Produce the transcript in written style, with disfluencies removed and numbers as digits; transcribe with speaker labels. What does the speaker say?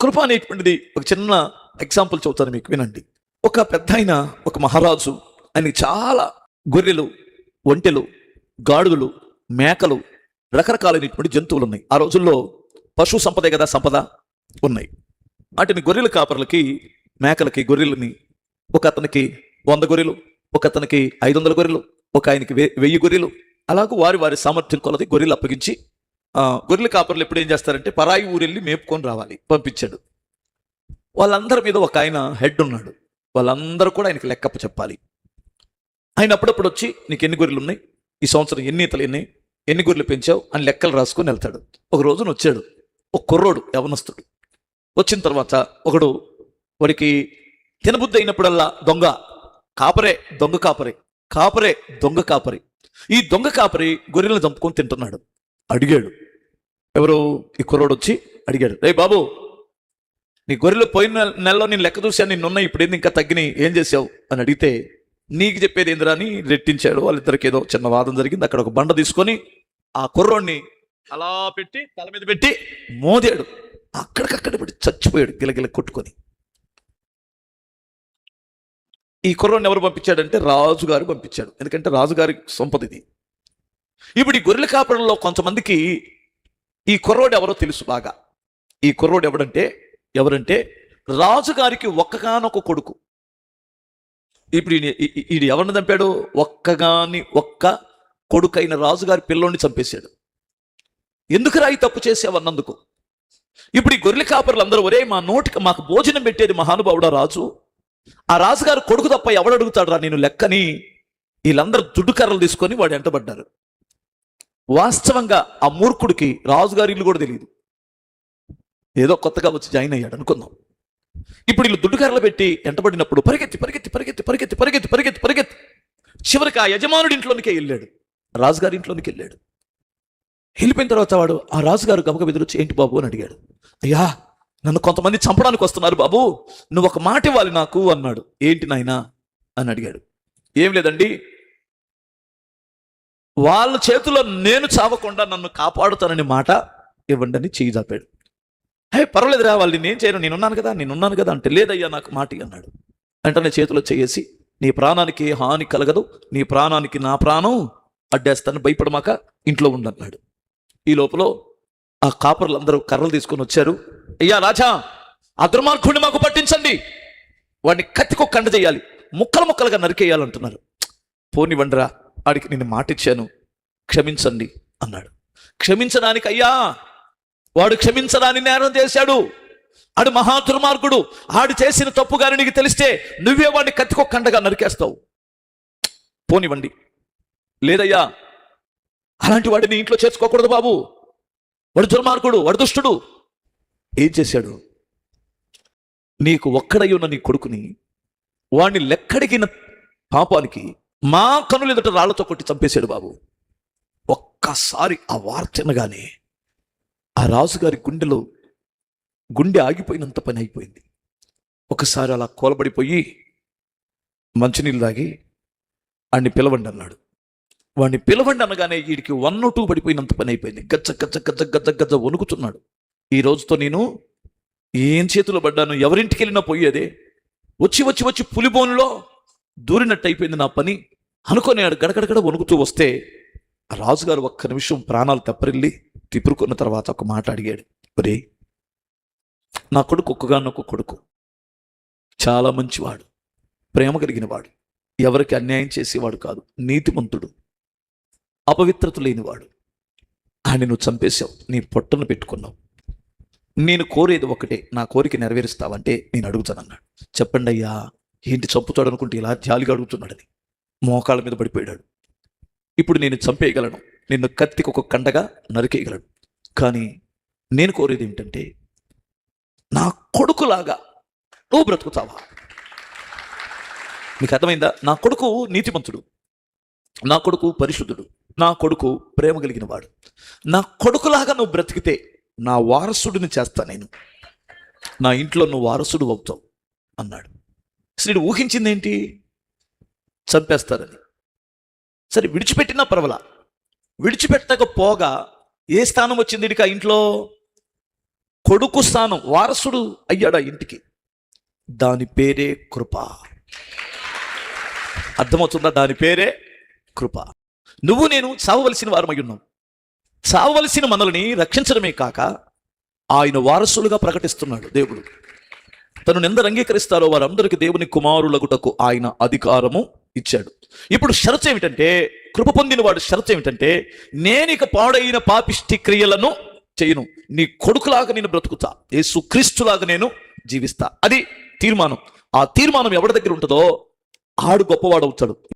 Speaker 1: కృప అనేటువంటిది ఒక చిన్న ఎగ్జాంపుల్ చెబుతాను మీకు, వినండి. ఒక పెద్ద ఆయన, ఒక మహారాజు, ఆయనకి చాలా గొర్రెలు, ఒంటెలు, గాడుగులు, మేకలు, రకరకాలైనటువంటి జంతువులు ఉన్నాయి. ఆ రోజుల్లో పశు సంపదే కదా సంపద ఉన్నాయి. వాటిని గొర్రెల కాపర్లకి, మేకలకి, గొర్రెలని ఒక అతనికి 100 గొర్రెలు, ఒక అతనికి 500 గొర్రెలు, ఒక ఆయనకి 1000 గొర్రెలు, అలాగూ వారి వారి సామర్థ్యం కొలది గొర్రెలు అప్పగించి గొర్రెల కాపర్లు ఎప్పుడు ఏం చేస్తారంటే పరాయి ఊరెళ్ళి మేపుకొని రావాలి, పంపించాడు. వాళ్ళందరి మీద ఒక ఆయన హెడ్ ఉన్నాడు. వాళ్ళందరూ కూడా ఆయనకి లెక్కప్ప చెప్పాలి. ఆయన అప్పుడప్పుడు వచ్చి నీకు ఎన్ని గొర్రెలు ఉన్నాయి, ఈ సంవత్సరం ఎన్ని ఈతలు ఎన్ని, ఎన్ని గొర్రెలు పెంచావు అని లెక్కలు రాసుకొని వెళ్తాడు. ఒక రోజున వచ్చాడు ఒక కుర్రోడు, యవనస్తుడు. వచ్చిన తర్వాత ఒకడు వాడికి తినబుద్ధి అయినప్పుడల్లా దొంగ కాపరే, దొంగ కాపరే, కాపరే దొంగ కాపరి, ఈ దొంగ కాపరి గొర్రెలను చంపుకొని తింటున్నాడు. అడిగాడు, ఎవరు ఈ కుర్రోడు వచ్చి అడిగాడు, రే బాబు, నీ గొర్రెలు పోయిన నెలలో నేను లెక్క చూశాను, నిన్నున్నాయి, ఇప్పుడు ఏంది ఇంకా తగ్గినాయి, ఏం చేసావు అని అడిగితే నీకు చెప్పేది ఏందిరా అని రెట్టించాడు. వాళ్ళిద్దరికి ఏదో చిన్న వాదం జరిగింది. అక్కడ ఒక బండ తీసుకొని ఆ కుర్రోడిని అలా పెట్టి తల మీద పెట్టి మోదాడు. అక్కడికక్కడ పెట్టి చచ్చిపోయాడు గిలగిల కొట్టుకొని. ఈ కుర్రోడిని ఎవరు పంపించాడంటే రాజుగారు పంపించాడు, ఎందుకంటే రాజుగారి సంపద ఇది. ఇప్పుడు ఈ గొర్రెల కాపరుల్లో కొంతమందికి ఈ కుర్రోడు ఎవరో తెలుసు బాగా. ఈ కుర్రోడు ఎవరంటే రాజుగారికి ఒక్కగానొక కొడుకు. ఇప్పుడు ఈడు ఎవరిని చంపాడు? ఒక్క కొడుకైన రాజుగారి పిల్లోని చంపేశాడు. ఎందుకు రాయి తప్పు చేసేవన్నందుకు. ఇప్పుడు ఈ గొర్రెల కాపరులు అందరూ, ఒరే మా నోటికి మాకు భోజనం పెట్టేది మహానుభావుడా రాజు, ఆ రాజుగారు కొడుకు తప్ప ఎవడడుగుతాడు రా నేను లెక్కని వీళ్ళందరూ దుడ్డు కర్రలు తీసుకొని వాడు వెంటబడ్డారు. వాస్తవంగా ఆ మూర్ఖుడికి రాజుగారి ఇల్లు కూడా తెలియదు, ఏదో కొత్తగా వచ్చి జాయిన్ అయ్యాడు అనుకుందాం. ఇప్పుడు వీళ్ళు దుడ్డు కర్రలు పెట్టి వెంటబడినప్పుడు పరిగెత్తి పరిగెత్తి పరిగెత్తి పరిగెత్తి పరిగెత్తి పరిగెత్తి పరిగెత్తి చివరికి ఆ యజమానుడి ఇంట్లోనికే వెళ్ళాడు, రాజుగారి ఇంట్లోనికి వెళ్ళాడు. వెళ్ళిపోయిన తర్వాత వాడు ఆ రాజుగారు గబగ ఎదురొచ్చి ఏంటి బాబు అని అడిగాడు. అయ్యా, నన్ను కొంతమంది చంపడానికి వస్తున్నారు బాబు, నువ్వు ఒక మాట ఇవ్వాలి నాకు అన్నాడు. ఏంటి నాయనా అని అడిగాడు. ఏం లేదండి, వాళ్ళ చేతిలో నేను చావకుండా నన్ను కాపాడుతానని మాట ఇవ్వండి అని చెయ్యి చాపాడు. హే పర్వాలేదురా, వాళ్ళు నేనేం చేయను, నేనున్నాను కదా అంటే, లేదయ్యా నాకు మాట అన్నాడు. వెంటనే చేతిలో చేసి నీ ప్రాణానికి హాని కలగదు, నీ ప్రాణానికి నా ప్రాణం అడ్డేస్తాను, భయపడమాక ఇంట్లో ఉండన్నాడు. ఈ లోపల ఆ కాపర్లందరూ కర్రలు తీసుకొని వచ్చారు. అయ్యా రాజా, ఆ దుర్మార్గుడిని మాకు పట్టించండి, వాడిని కత్తికో కండ చేయాలి, ముక్కలు ముక్కలుగా నరికేయాలంటున్నారు. పోనివ్వండిరా, ఆడికి నేను మాట ఇచ్చాను, క్షమించండి అన్నాడు. క్షమించడానికి అయ్యా, వాడు క్షమించడాన్ని నేరం చేశాడు, ఆడు మహా దుర్మార్గుడు, ఆడు చేసిన తప్పు గాని నీకు తెలిస్తే నువ్వే వాడిని కత్తికో కండగా నరికేస్తావు, పోనివ్వండి. లేదయ్యా, అలాంటి వాడిని ఇంట్లో చేర్చుకోకూడదు బాబు, వాడు దుర్మార్గుడు, వాడు దుష్టుడు. ఏం చేశాడు? నీకు ఒక్కడై ఉన్న నీ కొడుకుని వాడిని లెక్కడిగిన పాపానికి మా కనులు ఎదుట రాళ్లతో కొట్టి చంపేశాడు బాబు. ఒక్కసారి ఆ వార్త వినగానే ఆ రాజుగారి గుండె ఆగిపోయినంత పని అయిపోయింది. ఒకసారి అలా కోలబడిపోయి మంచినీళ్ళు తాగి వాడిని పిలవండి అన్నాడు. వాడిని పిలవండి అనగానే వీడికి 1 or 2 పడిపోయినంత పని అయిపోయింది. గజ్జ గజ్జ గజ్జ గజ్జ గజ్జ వణుకుతున్నాడు. ఈ రోజుతో నేను ఏం చేతిలో పడ్డాను, ఎవరింటికి వెళ్ళినా పోయేదే, వచ్చి వచ్చి వచ్చి పులిబోన్లో దూరినట్టు అయిపోయింది నా పని అనుకొని గడగడగడ వణుకుతూ వస్తే ఆ రాజుగారు ఒక్క నిమిషం ప్రాణాలు తెప్పరిల్లి తిప్పురుకున్న తర్వాత ఒక మాట అడిగాడు. ఒరే, నా కొడుకు ఒక్కగానొక్క కొడుకు, చాలా మంచివాడు, ప్రేమ కలిగిన వాడు, ఎవరికి అన్యాయం చేసేవాడు కాదు, నీతిమంతుడు, అపవిత్రత లేనివాడు, ఆయన నువ్వు చంపేశావు, నీ పొట్టను పెట్టుకున్నావు, నేను కోరేది ఒకటే, నా కోరిక నెరవేరుస్తావంటే నేను అడుగుతానన్నాడు. చెప్పండి అయ్యా, ఏంటి చంపుతాడు అనుకుంటే ఇలా జాలిగా అడుగుతున్నాడని మోకాళ్ళ మీద పడిపోయాడు. ఇప్పుడు నేను చంపేయగలను, నిన్ను కత్తికి ఒక కండగా నరికేయగలను, కానీ నేను కోరేది ఏమిటంటే నా కొడుకులాగా నువ్వు బ్రతుకుతావా? మీకు అర్థమైందా? నా కొడుకు నీతిమంతుడు, నా కొడుకు పరిశుద్ధుడు, నా కొడుకు ప్రేమ కలిగిన వాడు, నా కొడుకులాగా నువ్వు బ్రతికితే నా వారసుడిని చేస్తా, నేను నా ఇంట్లో నువ్వు వారసుడు అవుతావు అన్నాడు. అసలు ఊహించింది ఏంటి? చంపేస్తారని. సరే విడిచిపెట్టినా పర్వాలా, విడిచిపెట్టకపోగా ఏ స్థానం వచ్చింది ఇడికి ఆ ఇంట్లో? కొడుకు స్థానం, వారసుడు అయ్యాడు ఆ ఇంటికి. దాని పేరే కృప. అర్థమవుతుందా? దాని పేరే కృప. నువ్వు నేను చావవలసిన వారమై ఉన్నాం. చావవలసిన మనల్ని రక్షించడమే కాక ఆయన వారసులుగా ప్రకటిస్తున్నాడు దేవుడు. తను ఎందరు అంగీకరిస్తారో వారందరికీ దేవుని కుమారులగుటకు ఆయన అధికారము ఇచ్చాడు. ఇప్పుడు షరతు ఏమిటంటే, కృప పొందిన వాడు షరతు ఏమిటంటే, నేనిక పాడైన పాపిష్టి క్రియలను చేయను, నీ కొడుకులాగా నేను బ్రతుకుతా, యేసుక్రీస్తులాగా నేను జీవిస్తా. అది తీర్మానం. ఆ తీర్మానం ఎవరి దగ్గర ఉంటుందో ఆడు గొప్పవాడు అవుతాడు.